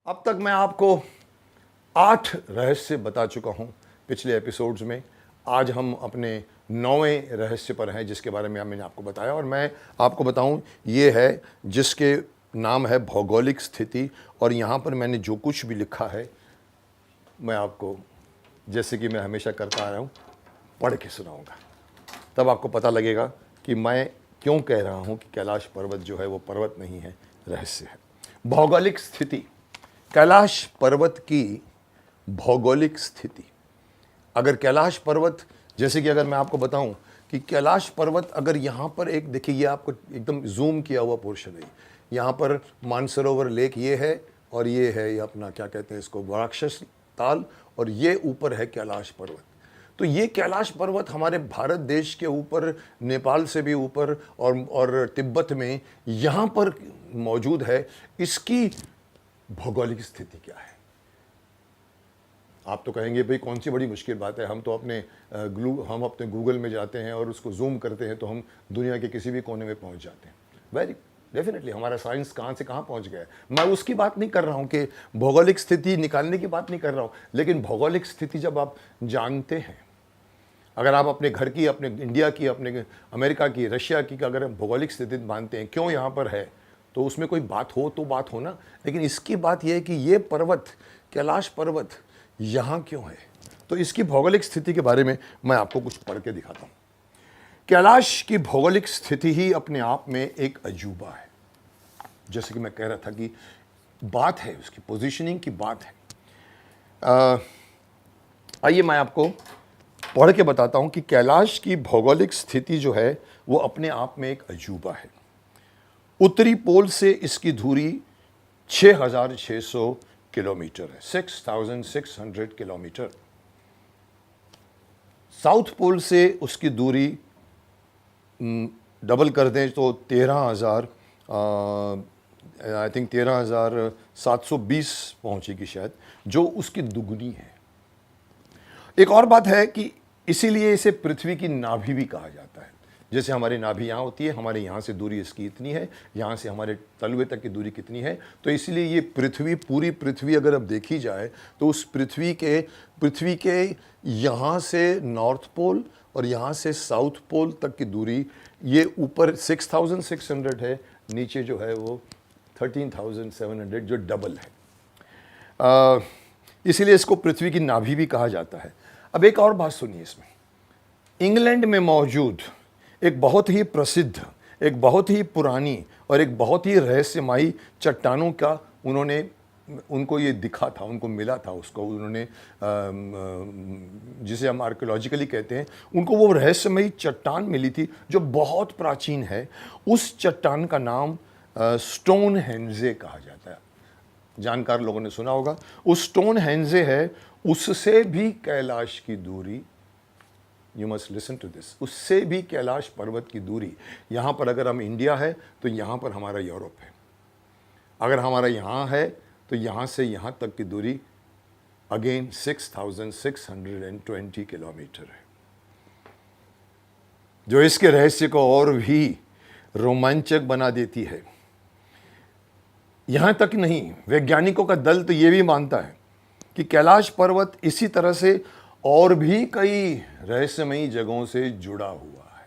अब तक मैं आपको 8 रहस्य बता चुका हूं पिछले एपिसोड्स में। आज हम अपने 9वें रहस्य पर हैं जिसके बारे में मैंने आपको बताया, और मैं आपको बताऊं ये है जिसके नाम है भौगोलिक स्थिति। और यहाँ पर मैंने जो कुछ भी लिखा है मैं आपको, जैसे कि मैं हमेशा करता आया हूँ, पढ़ के सुनाऊंगा। तब आपको पता लगेगा कि मैं क्यों कह रहा हूँ कि कैलाश पर्वत जो है वो पर्वत नहीं है, रहस्य है। भौगोलिक स्थिति, कैलाश पर्वत की भौगोलिक स्थिति। अगर कैलाश पर्वत, जैसे कि अगर मैं आपको बताऊं कि कैलाश पर्वत अगर यहाँ पर एक, देखिए ये आपको एकदम जूम किया हुआ पोर्शन है, यहाँ पर मानसरोवर लेक ये है, और ये है ये अपना क्या कहते हैं इसको, राक्षस ताल, और ये ऊपर है कैलाश पर्वत। तो ये कैलाश पर्वत हमारे भारत देश के ऊपर, नेपाल से भी ऊपर, और तिब्बत में यहाँ पर मौजूद है। इसकी भौगोलिक स्थिति क्या है? आप तो कहेंगे भाई कौन सी बड़ी मुश्किल बात है, हम तो अपने गूगल में जाते हैं और उसको जूम करते हैं तो हम दुनिया के किसी भी कोने में पहुंच जाते हैं। वेरी डेफिनेटली हमारा साइंस कहाँ से कहाँ पहुंच गया है। मैं उसकी बात नहीं कर रहा हूँ कि भौगोलिक स्थिति निकालने की बात नहीं कर रहा हूँ, लेकिन भौगोलिक स्थिति जब आप जानते हैं, अगर आप अपने घर की, अपने इंडिया की, अपने अमेरिका की, रशिया की अगर भौगोलिक स्थिति मानते हैं क्यों यहाँ पर है, तो उसमें कोई बात हो तो बात हो ना। लेकिन इसकी बात यह है कि ये पर्वत, कैलाश पर्वत यहाँ क्यों है। तो इसकी भौगोलिक स्थिति के बारे में मैं आपको कुछ पढ़ के दिखाता हूँ। कैलाश की भौगोलिक स्थिति ही अपने आप में एक अजूबा है। जैसे कि मैं कह रहा था कि बात है, उसकी पोजीशनिंग की बात है। आइए मैं आपको पढ़ के बताता हूँ कि कैलाश की भौगोलिक स्थिति जो है वो अपने आप में एक अजूबा है। उत्तरी पोल से इसकी दूरी 6600 किलोमीटर है, 6600 किलोमीटर। साउथ पोल से उसकी दूरी डबल कर दें तो 13,720 पहुंचेगी शायद, जो उसकी दुगनी है। एक और बात है कि इसीलिए इसे पृथ्वी की नाभि भी कहा जाता है। जैसे हमारी नाभि यहाँ होती है, हमारे यहाँ से दूरी इसकी इतनी है, यहाँ से हमारे तलवे तक की दूरी कितनी है, तो इसलिए ये पृथ्वी, पूरी पृथ्वी अगर अब देखी जाए तो उस पृथ्वी के यहाँ से नॉर्थ पोल और यहाँ से साउथ पोल तक की दूरी, ये ऊपर 6600 है, नीचे जो है वो 13,700, जो डबल है। इसीलिए इसको पृथ्वी की नाभि भी कहा जाता है। अब एक और बात सुनिए इसमें। इंग्लैंड में मौजूद एक बहुत ही प्रसिद्ध, एक बहुत ही पुरानी और एक बहुत ही रहस्यमयी चट्टानों का उनको ये दिखा था, उनको मिला था, उसको उन्होंने जिसे हम आर्कियोलॉजिकली कहते हैं, उनको वो रहस्यमयी चट्टान मिली थी जो बहुत प्राचीन है। उस चट्टान का नाम स्टोनहेंजे कहा जाता है। जानकार लोगों ने सुना होगा। उस स्टोनहेंजे है, उससे भी कैलाश की दूरी, you must listen to this, उससे भी कैलाश पर्वत की दूरी, यहाँ पर अगर हम इंडिया है तो यहाँ पर हमारा यूरोप है, अगर हमारा यहाँ है तो यहाँ से यहाँ तक की दूरी अगेन 6620 किलोमीटर है, जो इसके रहस्य को और भी रोमांचक बना देती है। यहाँ तक नहीं, वैज्ञानिकों का दल तो ये भी मानता है कि कैलाश पर्वत इसी तरह से और भी कई रहस्यमयी जगहों से जुड़ा हुआ है,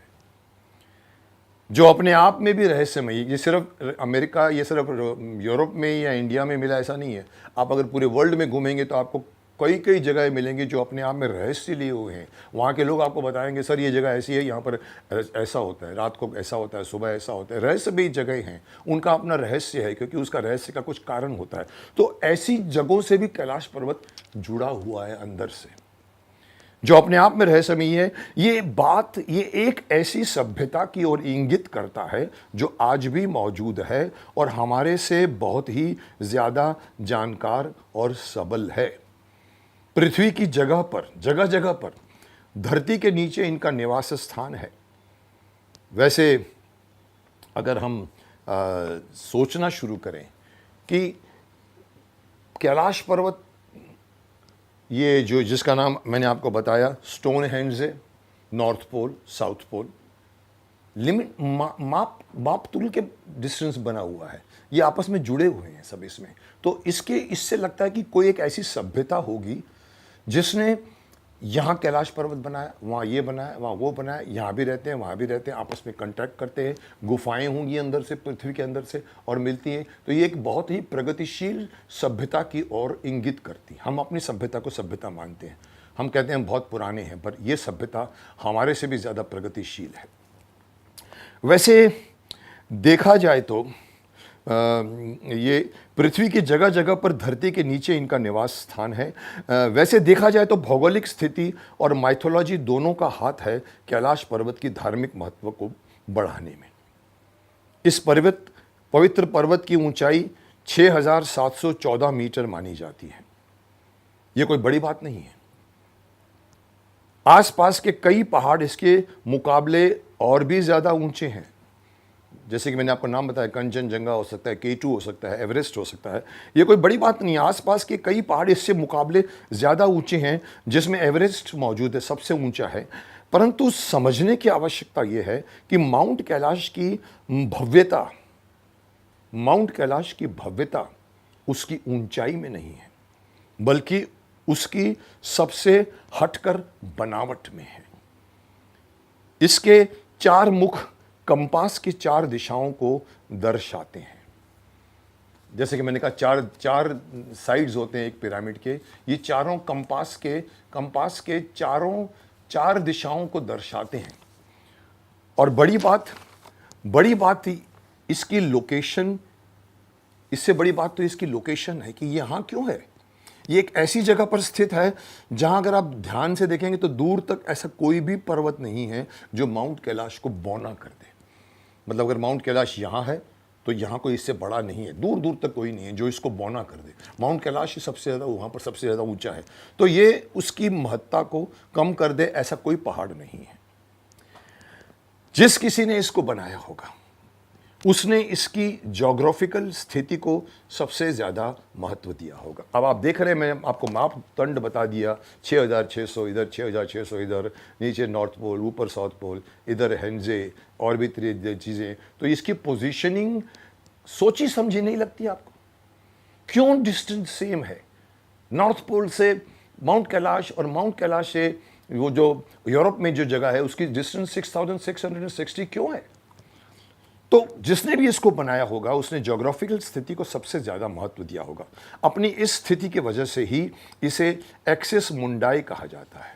जो अपने आप में भी रहस्यमयी। ये सिर्फ अमेरिका, ये सिर्फ यूरोप में या इंडिया में मिला ऐसा नहीं है। आप अगर पूरे वर्ल्ड में घूमेंगे तो आपको कई कई जगह मिलेंगी जो अपने आप में रहस्य लिए हुए हैं। वहाँ के लोग आपको बताएंगे सर ये जगह ऐसी है, यहाँ पर ऐसा होता है, रात को ऐसा होता है, सुबह ऐसा होता है। रहस्य भी जगह हैं, उनका अपना रहस्य है, क्योंकि उसका रहस्य का कुछ कारण होता है। तो ऐसी जगहों से भी कैलाश पर्वत जुड़ा हुआ है अंदर से, जो अपने आप में रहस्यमयी है। ये एक ऐसी सभ्यता की ओर इंगित करता है जो आज भी मौजूद है और हमारे से बहुत ही ज़्यादा जानकार और सबल है। पृथ्वी की जगह जगह पर धरती के नीचे इनका निवास स्थान है। वैसे अगर हम सोचना शुरू करें कि कैलाश पर्वत, ये जो जिसका नाम मैंने आपको बताया, स्टोनहेंज है, North Pole, South Pole, limit माप माप तुल के डिस्टेंस बना हुआ है, ये आपस में जुड़े हुए हैं सब इसमें। तो इससे लगता है कि कोई एक ऐसी सभ्यता होगी जिसने यहाँ कैलाश पर्वत बनाया, वहाँ ये बनाया, वहाँ वो बनाया, यहाँ भी रहते हैं, वहाँ भी रहते हैं, आपस में कांटेक्ट करते हैं, गुफाएं होंगी अंदर से, पृथ्वी के अंदर से और मिलती हैं। तो ये एक बहुत ही प्रगतिशील सभ्यता की ओर इंगित करती है। हम अपनी सभ्यता को सभ्यता मानते हैं, हम कहते हैं हम बहुत पुराने हैं, पर यह सभ्यता हमारे से भी ज़्यादा प्रगतिशील है। वैसे देखा जाए तो ये पृथ्वी की जगह जगह पर धरती के नीचे इनका निवास स्थान है। वैसे देखा जाए तो भौगोलिक स्थिति और माइथोलॉजी दोनों का हाथ है कैलाश पर्वत की धार्मिक महत्व को बढ़ाने में। इस पवित्र पर्वत की ऊंचाई 6,714 मीटर मानी जाती है। यह कोई बड़ी बात नहीं है। आसपास के कई पहाड़ इसके मुकाबले और भी ज़्यादा ऊंचे हैं, जैसे कि मैंने आपको नाम बताया, कंचनजंगा हो सकता है, K2 हो सकता है, एवरेस्ट हो सकता है। ये कोई बड़ी बात नहीं है। आसपास के कई पहाड़ इससे मुकाबले ज़्यादा ऊंचे हैं, जिसमें एवरेस्ट मौजूद है, सबसे ऊंचा है। परंतु समझने की आवश्यकता ये है कि माउंट कैलाश की भव्यता उसकी ऊंचाई में नहीं है, बल्कि उसकी सबसे हटकर बनावट में है। इसके 4 मुख कंपास की 4 दिशाओं को दर्शाते हैं। जैसे कि मैंने कहा, चार साइड्स होते हैं एक पिरामिड के। ये चारों कंपास के चारों 4 दिशाओं को दर्शाते हैं। और बड़ी बात इसकी लोकेशन, इससे बड़ी बात तो इसकी लोकेशन है कि यहाँ क्यों है। ये एक ऐसी जगह पर स्थित है जहां अगर आप ध्यान से देखेंगे तो दूर तक ऐसा कोई भी पर्वत नहीं है जो माउंट कैलाश को बौना कर दे। मतलब अगर माउंट कैलाश यहाँ है तो यहाँ कोई इससे बड़ा नहीं है, दूर दूर तक कोई नहीं है जो इसको बौना कर दे। माउंट कैलाश ही सबसे ज़्यादा, वहाँ पर सबसे ज़्यादा ऊंचा है, तो ये उसकी महत्ता को कम कर दे ऐसा कोई पहाड़ नहीं है। जिस किसी ने इसको बनाया होगा उसने इसकी ज्योग्राफिकल स्थिति को सबसे ज़्यादा महत्व दिया होगा। अब आप देख रहे हैं, मैं आपको मापदंड बता दिया, 6,600 इधर, 6,600 इधर, नीचे नॉर्थ पोल, ऊपर साउथ पोल, इधर हेंजे और भी चीज़ें। तो इसकी पोजीशनिंग सोची समझी नहीं लगती आपको? क्यों डिस्टेंस सेम है नॉर्थ पोल से माउंट कैलाश, और माउंट कैलाश से वो जो यूरोप में जो जगह है उसकी डिस्टेंस 6,660 क्यों है? तो जिसने भी इसको बनाया होगा उसने ज्योग्राफिकल स्थिति को सबसे ज़्यादा महत्व दिया होगा। अपनी इस स्थिति की वजह से ही इसे एक्सिस मुंडाई कहा जाता है,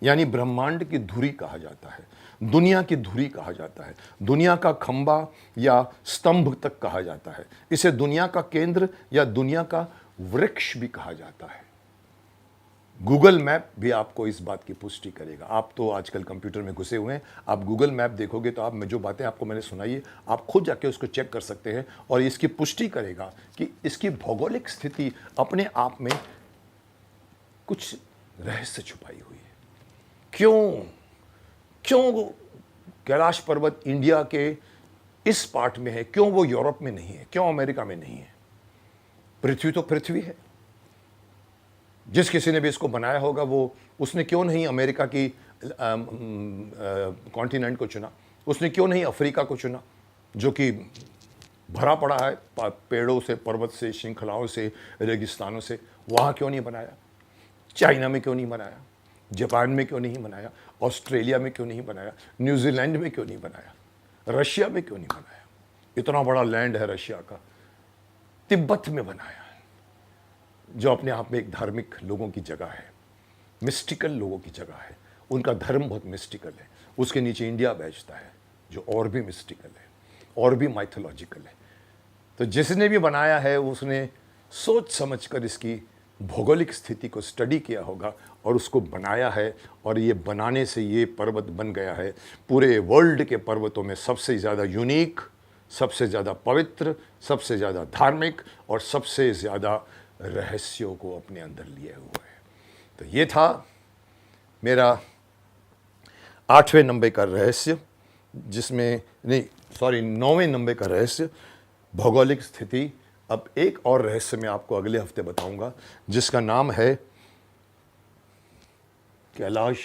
यानी ब्रह्मांड की धुरी कहा जाता है, दुनिया की धुरी कहा जाता है, दुनिया का खंबा या स्तंभ तक कहा जाता है। इसे दुनिया का केंद्र या दुनिया का वृक्ष भी कहा जाता है। गूगल मैप भी आपको इस बात की पुष्टि करेगा। आप तो आजकल कंप्यूटर में घुसे हुए हैं, आप गूगल मैप देखोगे तो आप जो बातें आपको मैंने सुनाई है आप खुद जाके उसको चेक कर सकते हैं, और इसकी पुष्टि करेगा कि इसकी भौगोलिक स्थिति अपने आप में कुछ रहस्य छुपाई हुई है। क्यों कैलाश पर्वत इंडिया के इस पार्ट में है, क्यों वो यूरोप में नहीं है, क्यों अमेरिका में नहीं है? पृथ्वी तो पृथ्वी है। जिस किसी ने भी इसको बनाया होगा उसने क्यों नहीं अमेरिका की कॉन्टिनेंट को चुना? उसने क्यों नहीं अफ्रीका को चुना जो कि भरा पड़ा है पेड़ों से, पर्वत से, श्रृंखलाओं से, रेगिस्तानों से? वहाँ क्यों नहीं बनाया? चाइना में क्यों नहीं बनाया? जापान में क्यों नहीं बनाया? ऑस्ट्रेलिया में क्यों नहीं बनाया? न्यूजीलैंड में क्यों नहीं बनाया? रशिया में क्यों नहीं बनाया? इतना बड़ा लैंड है रशिया का। तिब्बत में बनाया, जो अपने आप में एक धार्मिक लोगों की जगह है, मिस्टिकल लोगों की जगह है। उनका धर्म बहुत मिस्टिकल है। उसके नीचे इंडिया बैठता है जो और भी मिस्टिकल है, और भी माइथोलॉजिकल है। तो जिसने भी बनाया है उसने सोच समझकर इसकी भौगोलिक स्थिति को स्टडी किया होगा और उसको बनाया है, और ये बनाने से ये पर्वत बन गया है पूरे वर्ल्ड के पर्वतों में सबसे ज़्यादा यूनिक, सबसे ज़्यादा पवित्र, सबसे ज़्यादा धार्मिक और सबसे ज़्यादा रहस्यों को अपने अंदर लिए हुए है। तो ये था मेरा 8वें नंबर का रहस्य, जिसमें 9वें नंबर का रहस्य, भौगोलिक स्थिति। अब एक और रहस्य मैं आपको अगले हफ्ते बताऊंगा जिसका नाम है कैलाश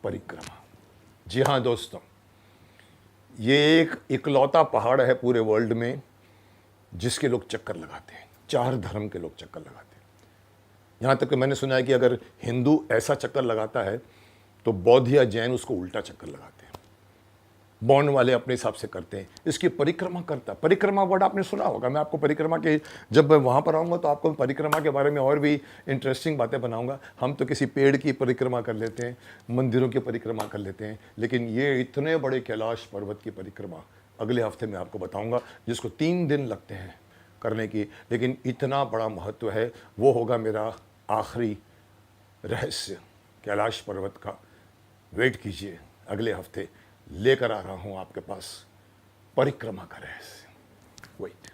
परिक्रमा। जी हाँ दोस्तों, ये एक इकलौता पहाड़ है पूरे वर्ल्ड में जिसके लोग चक्कर लगाते हैं, 4 धर्म के लोग चक्कर लगाते हैं। यहाँ तक कि मैंने सुना है कि अगर हिंदू ऐसा चक्कर लगाता है तो बौद्ध या जैन उसको उल्टा चक्कर लगाते हैं। बौद्ध वाले अपने हिसाब से करते हैं, इसकी परिक्रमा करता। परिक्रमा वर्ड आपने सुना होगा, मैं आपको परिक्रमा के, जब मैं वहाँ पर आऊँगा तो आपको परिक्रमा के बारे में और भी इंटरेस्टिंग बातें बनाऊँगा। हम तो किसी पेड़ की परिक्रमा कर लेते हैं, मंदिरों की परिक्रमा कर लेते हैं, लेकिन ये इतने बड़े कैलाश पर्वत की परिक्रमा अगले हफ्ते में आपको बताऊँगा, जिसको 3 दिन लगते हैं करने की, लेकिन इतना बड़ा महत्व है। वो होगा मेरा आखिरी रहस्य कैलाश पर्वत का। वेट कीजिए, अगले हफ्ते लेकर आ रहा हूं आपके पास परिक्रमा का रहस्य। वेट।